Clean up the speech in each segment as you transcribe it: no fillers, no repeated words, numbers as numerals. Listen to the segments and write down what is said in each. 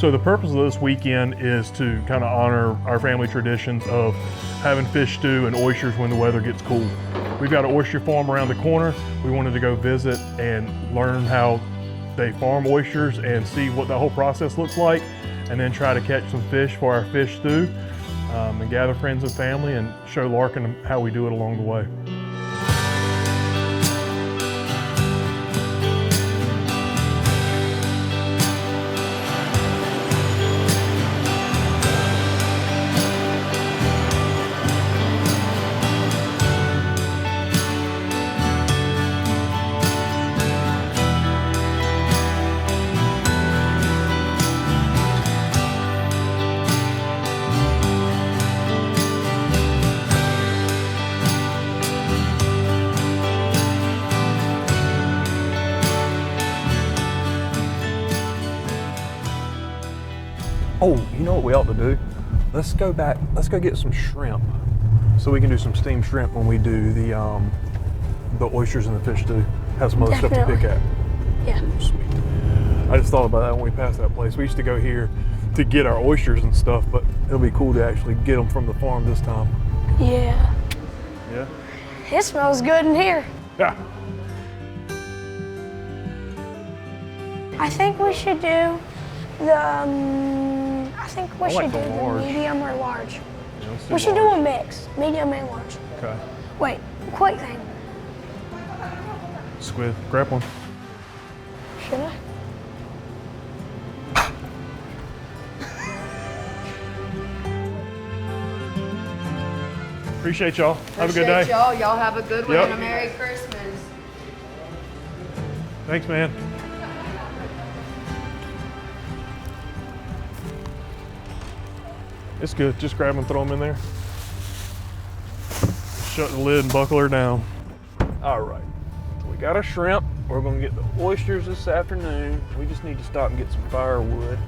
So the purpose of this weekend is to kind of honor our family traditions of having fish stew and oysters when the weather gets cool. We've got an oyster farm around the corner. We wanted to go visit and learn how they farm oysters and see what the whole process looks like, and then try to catch some fish for our fish stew, and gather friends and family and show Larken how we do it along the way. Oh, you know what we ought to do? Let's go get some shrimp so we can do some steamed shrimp when we do the oysters and the fish stew. Have some other stuff to pick at. Yeah. Sweet. I just thought about that when we passed that place. We used to go here to get our oysters and stuff, but it'll be cool to actually get them from the farm this time. Yeah. Yeah? It smells good in here. Yeah. I think we should do the, I think we should do the medium or large. Yeah, We should do a mix, medium and large. Okay. Wait, quick thing. Squid, grab one. Should I? Appreciate y'all. Have a good day. Y'all have a good one Yep. and a Merry Christmas. Thanks, man. It's good. Just grab them, throw them in there. Shut the lid and buckle her down. All right. So we got our shrimp. We're gonna get the oysters this afternoon. We just need to stop and get some firewood.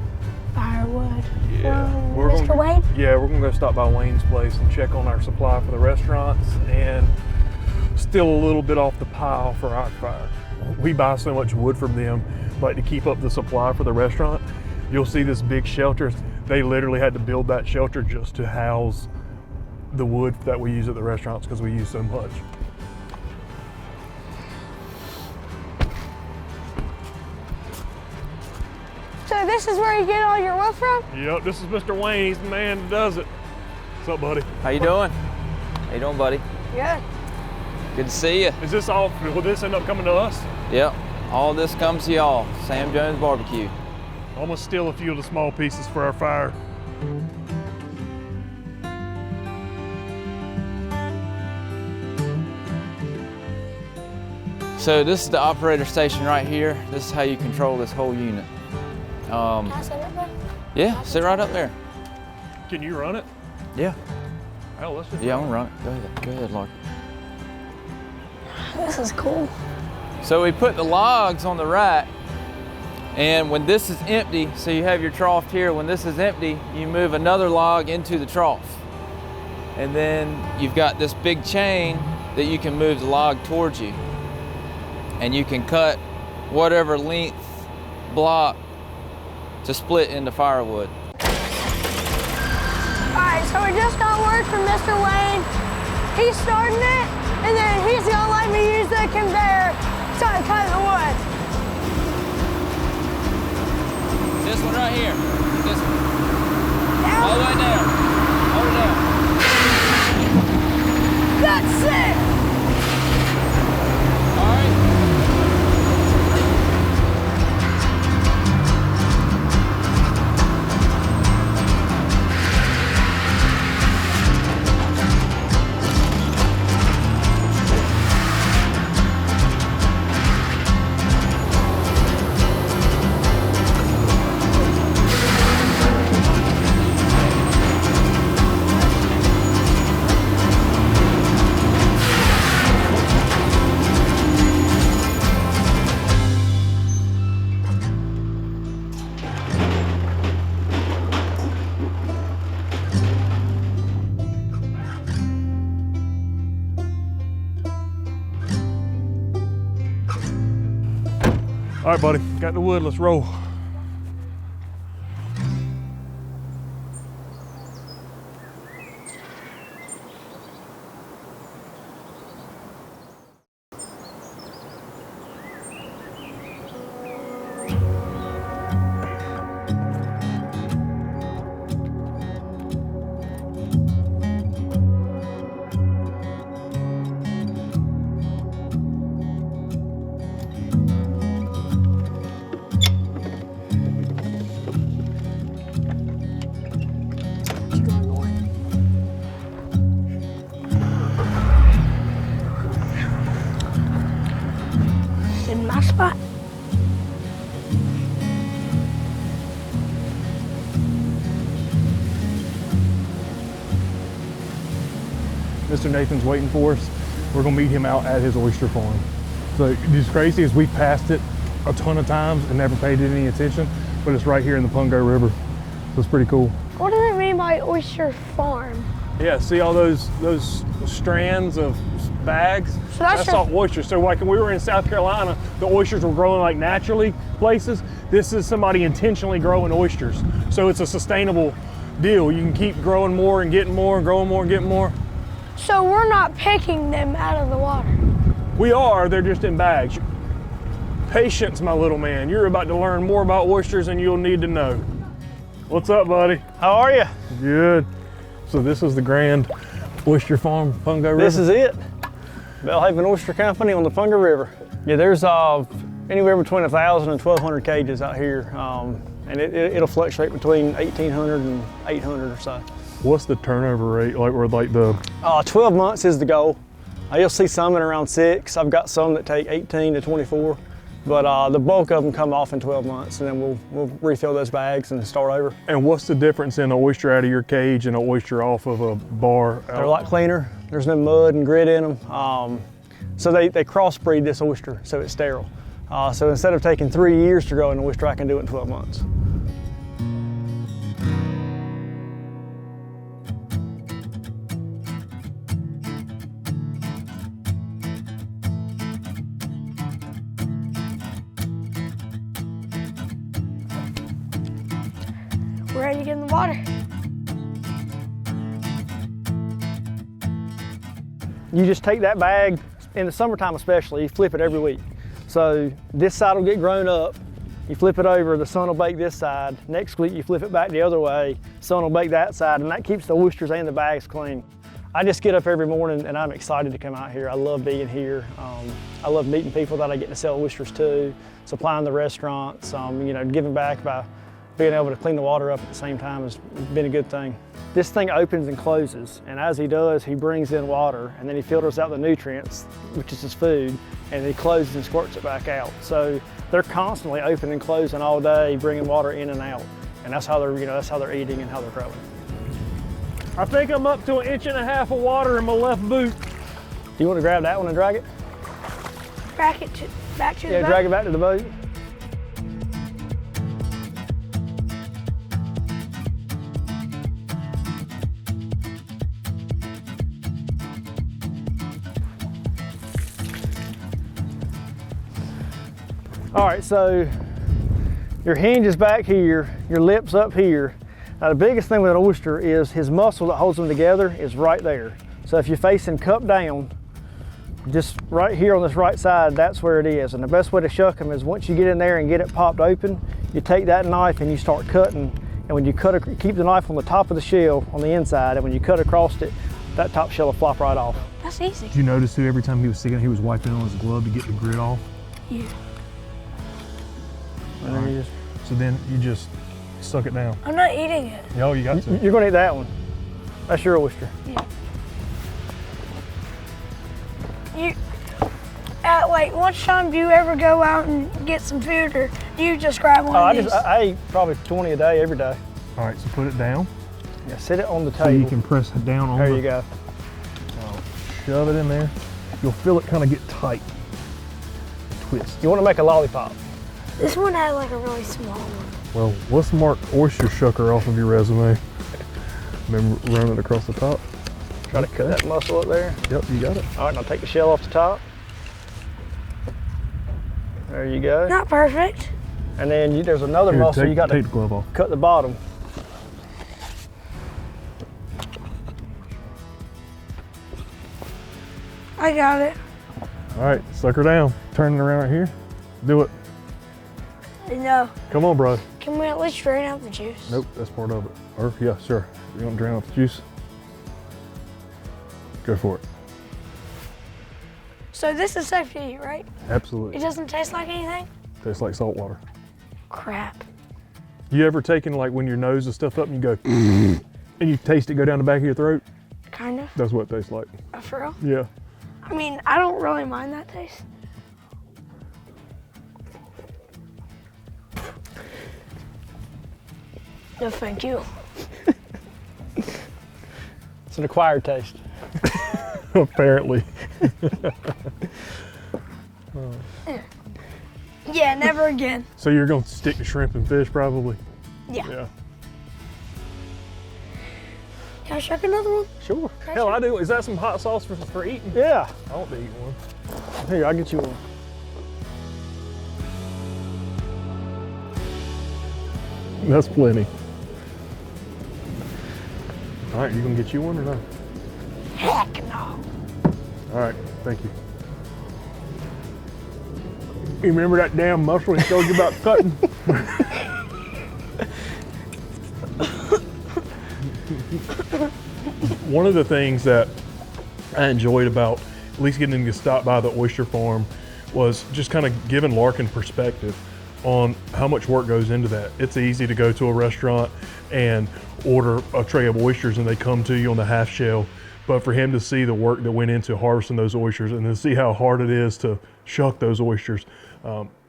Firewood. Yeah. Mr. Wayne? Yeah, we're gonna go stop by Wayne's place and check on our supply for the restaurants and steal a little bit off the pile for our fire. We buy so much wood from them, like to keep up the supply for the restaurant. You'll see this big shelter. They literally had to build that shelter just to house the wood that we use at the restaurants because we use so much. So this is where you get all your wood from? Yep, this is Mr. Wayne. He's the man that does it. What's up, buddy? How you doing? How you doing, buddy? Good. Good to see you. Is this all, will this end up coming to us? Yep, all this comes to y'all. Sam Jones Barbecue. I'm gonna steal a few of the small pieces for our fire. So this is the operator station right here. This is how you control this whole unit. Can I sit up there? Yeah, sit right up there. Can you run it? Yeah. Hell, let's just Yeah, I'm gonna run it. Go ahead, Lark. This is cool. So we put the logs on the rack, and when this is empty, so you have your trough here, when this is empty, you move another log into the trough. And then you've got this big chain that you can move the log towards you. And you can cut whatever length block to split into firewood. All right, so we just got word from Mr. Wayne. He's starting it, and then he's gonna let me use the conveyor to cut the wood. This one right here. This one. Down. All the way down. Hold it down. That's it. All right. All right, buddy, got the wood, let's roll. Mr. Nathan's waiting for us. We're gonna meet him out at his oyster farm. So it's crazy is we passed it a ton of times and never paid it any attention, but it's right here in the Pungo River. So it's pretty cool. What does it mean by oyster farm? Yeah, see all those strands of bags? So that's all oysters. So like when we were in South Carolina, the oysters were growing like naturally places. This is somebody intentionally growing oysters. So it's a sustainable deal. You can keep growing more and getting more, and growing more and getting more. So we're not picking them out of the water. We are, they're just in bags. Patience, my little man. You're about to learn more about oysters than you'll need to know. What's up, buddy? How are you? Good. So this is the Grand Oyster Farm, Pungo River? This is it. Bellhaven Oyster Company on the Pungo River. Yeah, there's anywhere between 1,000 and 1,200 cages out here. And it'll fluctuate between 1,800 and 800 or so. What's the turnover rate? Like the 12 months is the goal. You'll see some in around 6. I've got some that take 18 to 24. But the bulk of them come off in 12 months, and then we'll refill those bags and start over. And what's the difference in an oyster out of your cage and an oyster off of a bar? They're a lot cleaner. There's no mud and grit in them. So they crossbreed this oyster, so it's sterile. So instead of taking 3 years to grow an oyster, I can do it in 12 months. We're ready to get in the water. You just take that bag, in the summertime especially, you flip it every week. So this side will get grown up, you flip it over, the sun will bake this side. Next week you flip it back the other way, sun will bake that side, and that keeps the oysters and the bags clean. I just get up every morning and I'm excited to come out here. I love being here. I love meeting people that I get to sell oysters to, supplying the restaurants, giving back by being able to clean the water up at the same time has been a good thing. This thing opens and closes, and as he does, he brings in water, and then he filters out the nutrients, which is his food, and he closes and squirts it back out. So they're constantly open and closing all day, bringing water in and out, and that's how they're eating and how they're growing. I think I'm up to 1.5 inches of water in my left boot. Do you want to grab that one and drag it? Back to the Yeah, boat. drag it back to the boat. All right, so your hinge is back here, your lip's up here. Now the biggest thing with an oyster is his muscle that holds them together is right there. So if you're facing cup down, just right here on this right side, that's where it is. And the best way to shuck them is once you get in there and get it popped open, you take that knife and you start cutting. And when you cut, keep the knife on the top of the shell on the inside, and when you cut across it, that top shell will flop right off. That's easy. Did you notice that every time he was sticking, he was wiping on his glove to get the grit off? Yeah. And then you just, So then you just suck it down. I'm not eating it. Oh, you got to. you're gonna eat that one. That's your oyster. Like, what time do you ever go out and get some food, or do you just grab one of these? I eat probably 20 a day every day. All right, so put it down. Yeah, sit it on the So table. you can press it down on There the, you go. shove it in there. You'll feel it kind of get tight. Twist. You want to make a lollipop. This one had like a really small one. Well, let's mark oyster shucker off of your resume. Remember running it across the top? Try to cut that muscle up there. Yep, you got it. All right, now take the shell off the top. There you go. Not perfect. And then there's another Here, muscle you got take to the glove off. cut the bottom. I got it. All right, suck her down. Turn it around right here. Do it. No. Come on, bro. Can we at least drain out the juice? Nope, that's part of it. Or, yeah, sure. You want to drain out the juice? Go for it. So this is safe to eat, right? Absolutely. It doesn't taste like anything? Tastes like salt water. Crap. You ever taken like when your nose is stuffed up and you go, and you taste it go down the back of your throat? Kind of. That's what it tastes like. For real? Yeah. I mean, I don't really mind that taste. No, thank you. It's an acquired taste. Apparently. Yeah, never again. So you're gonna stick to shrimp and fish probably? Yeah. Yeah. Can I shuck another one? Sure. Hell, I do. Is that some hot sauce for eating? Yeah. I want to eat one. Here, I'll get you one. That's plenty. All right, you gonna get you one or not? Heck no. All right, thank you. You remember that damn mussel he told you about cutting? One of the things that I enjoyed about at least getting to stop by the oyster farm was just kind of giving Larken perspective on how much work goes into that. It's easy to go to a restaurant and order a tray of oysters and they come to you on the half shell. But for him to see the work that went into harvesting those oysters and to see how hard it is to shuck those oysters,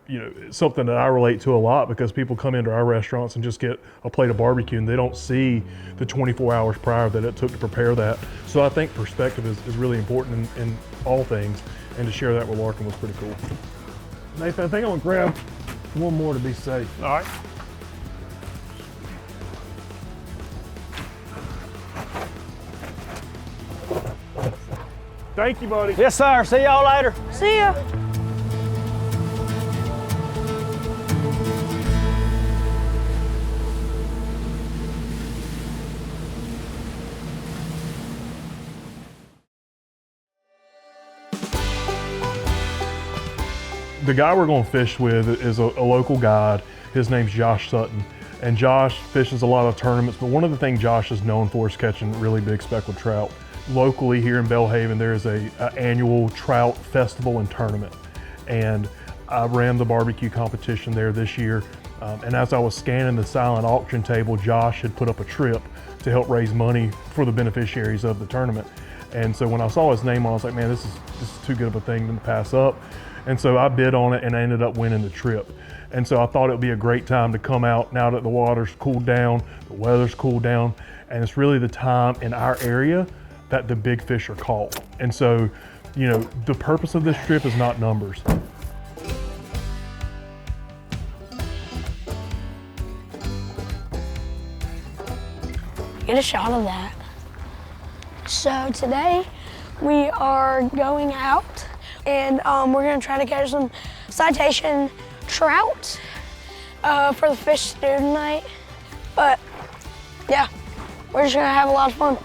you know, it's something that I relate to a lot because people come into our restaurants and just get a plate of barbecue and they don't see the 24 hours prior that it took to prepare that. So I think perspective is really important in all things, and to share that with Larken was pretty cool. Nathan, I think I'm gonna grab one more to be safe. All right. Thank you, buddy. Yes, sir. See y'all later. See ya. The guy we're going to fish with is a local guide. His name's Josh Sutton. And Josh fishes a lot of tournaments, but one of the things Josh is known for is catching really big speckled trout. Locally here in Belhaven, there is a annual trout festival and tournament. And I ran the barbecue competition there this year. And as I was scanning the silent auction table, Josh had put up a trip to help raise money for the beneficiaries of the tournament. And so when I saw his name, I was like, man, this is too good of a thing to pass up. And so I bid on it and I ended up winning the trip. And so I thought it would be a great time to come out now that the water's cooled down, the weather's cooled down, and it's really the time in our area that the big fish are caught. And so, you know, the purpose of this trip is not numbers. Get a shot of that. So today we are going out and we're gonna try to catch some citation trout for the fish stew tonight. But yeah, we're just gonna have a lot of fun.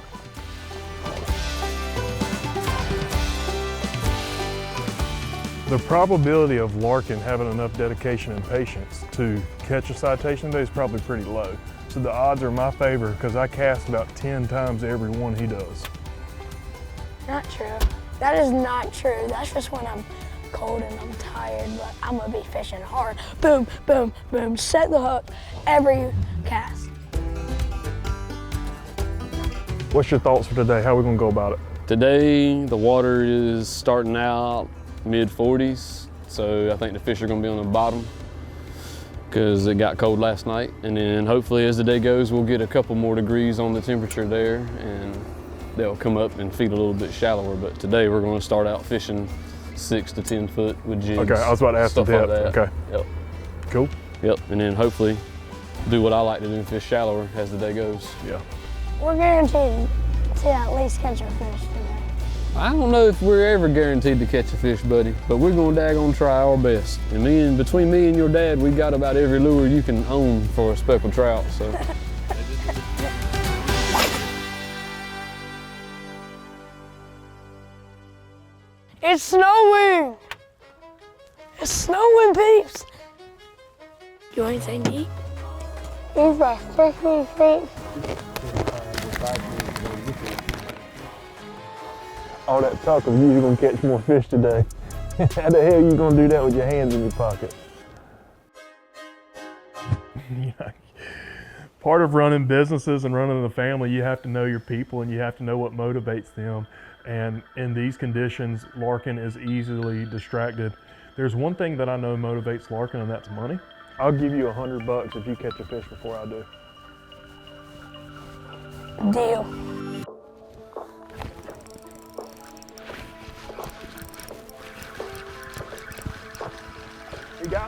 The probability of Larken having enough dedication and patience to catch a citation today is probably pretty low. So the odds are in my favor because I cast about 10 times every one he does. Not true. That is not true. That's just when I'm cold and I'm tired, but I'm gonna be fishing hard. Boom, boom, boom, set the hook every cast. What's your thoughts for today? How are we gonna go about it? Today, the water is starting out mid-40s, so I think the fish are gonna be on the bottom because it got cold last night. And then hopefully as the day goes, we'll get a couple more degrees on the temperature there and they'll come up and feed a little bit shallower. But today we're gonna start out fishing 6 to 10 foot with jigs. Okay, I was about to ask the stuff like depth. that. Okay. Yep. Cool. Yep, and then hopefully do what I like to do and fish shallower as the day goes. Yeah. We're guaranteed to at least catch a fish today. I don't know if we're ever guaranteed to catch a fish, buddy, but we're gonna daggone try our best. And between me and your dad, we got about every lure you can own for a speckled trout, so. It's snowing! It's snowing, peeps! You want anything to eat? Eat that crispy fish. All that talk of you're gonna catch more fish today. How the hell you gonna do that with your hands in your pocket? Yeah. Part of running businesses and running a family, you have to know your people and you have to know what motivates them. And in these conditions, Larken is easily distracted. There's one thing that I know motivates Larken, and that's money. I'll give you $100 if you catch a fish before I do. Deal.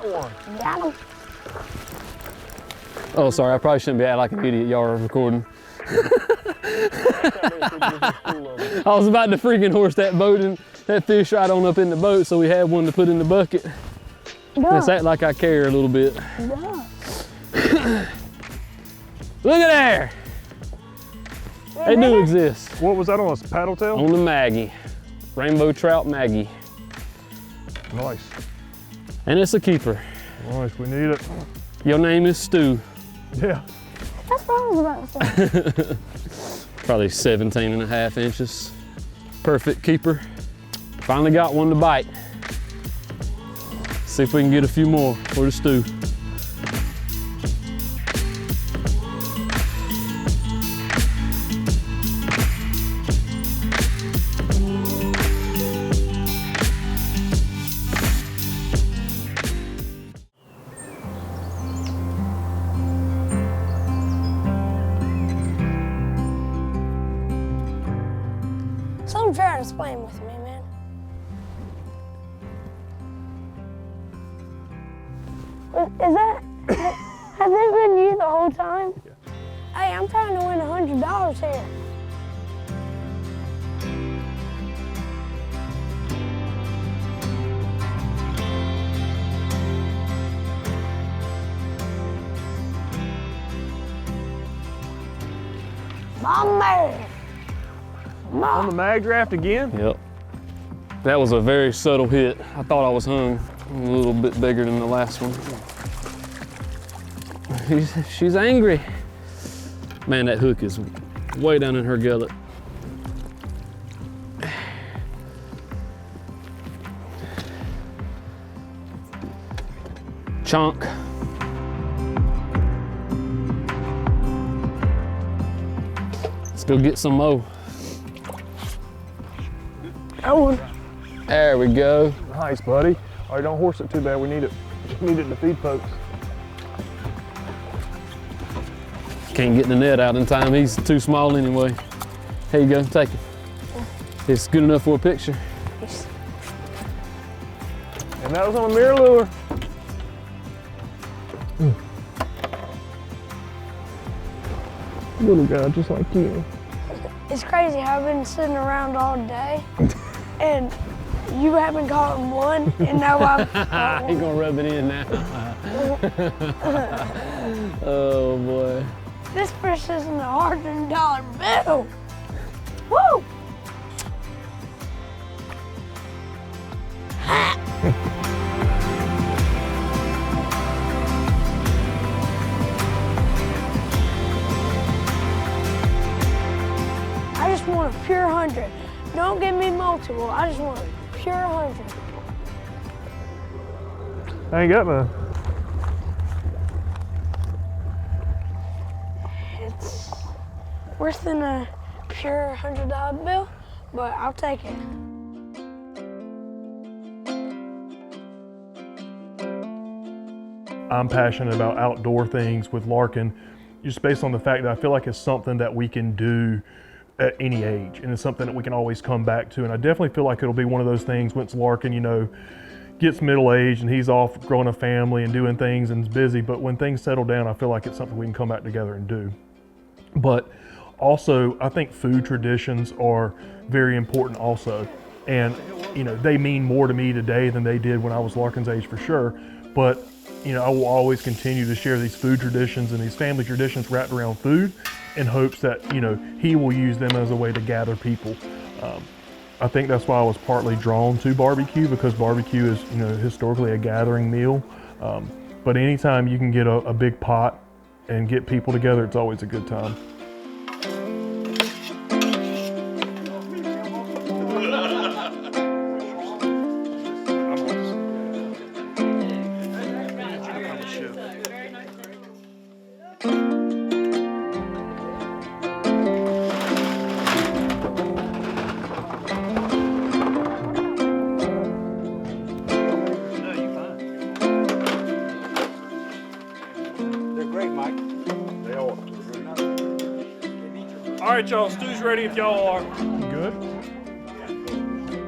got one. Got him. Oh, sorry, I probably shouldn't be acting like an idiot. Y'all are recording. I was about to freaking horse that boat and that fish right on up in the boat, so we had one to put in the bucket. Let's act like I care a little bit. Look at there! They do exist. What was that on a paddle tail? On the Maggie. Rainbow trout Maggie. Nice. And it's a keeper. Nice, we need it. Your name is Stu. Yeah. That's what I was about to say. Probably 17 and a half inches. Perfect keeper. Finally got one to bite. See if we can get a few more for the stew. Someone trying to explain with me, man. Is that, has it been you the whole time? Yeah. Hey, I'm trying to win $100 here. Mama! On the mag draft again? Yep. That was a very subtle hit. I thought I was hung a little bit bigger than the last one. She's angry. Man, that hook is way down in her gullet. Chunk. Let's go get some more. Oh, There we go. Nice, buddy. All right, don't horse it too bad. We need it. Need it to feed folks. Can't get the net out in time. He's too small anyway. Here you go, take it. It's good enough for a picture. And that was on a mirror lure. Little guy, just like you. it's crazy how I've been sitting around all day and you haven't caught one, and now I've caught He one. gonna rub it in now. Oh boy. This fish isn't a $100 bill. Woo! I just want a pure 100. Don't give me multiple. I just want a pure 100. I ain't got none. It's worse than a pure $100 bill, but I'll take it. I'm passionate about outdoor things with Larken, just based on the fact that I feel like it's something that we can do at any age, and it's something that we can always come back to. And I definitely feel like it'll be one of those things once Larken, you know, gets middle-aged and he's off growing a family and doing things and is busy, but when things settle down, I feel like it's something we can come back together and do. But also, I think food traditions are very important also. And, you know, they mean more to me today than they did when I was Larken's age for sure. But, you know, I will always continue to share these food traditions and these family traditions wrapped around food in hopes that, you know, he will use them as a way to gather people. I think that's why I was partly drawn to barbecue, because barbecue is, you know, historically a gathering meal. But anytime you can get a big pot and get people together, it's always a good time. All right, y'all, stew's ready if y'all are. Good?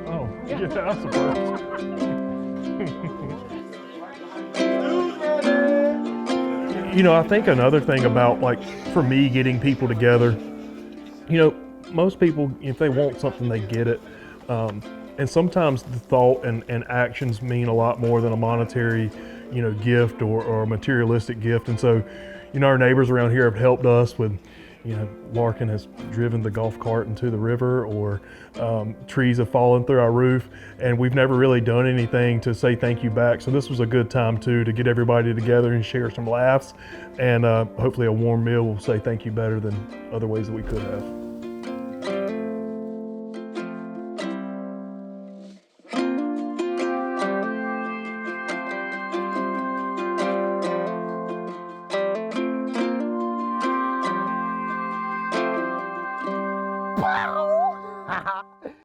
Oh, yeah, I'm surprised. You know, I think another thing about, like, for me, getting people together, you know, most people, if they want something, they get it. And sometimes the thought and actions mean a lot more than a monetary, you know, gift or a materialistic gift. And so, you know, our neighbors around here have helped us with, you know, Larken has driven the golf cart into the river, or trees have fallen through our roof, and we've never really done anything to say thank you back. So this was a good time too to get everybody together and share some laughs, and hopefully a warm meal will say thank you better than other ways that we could have.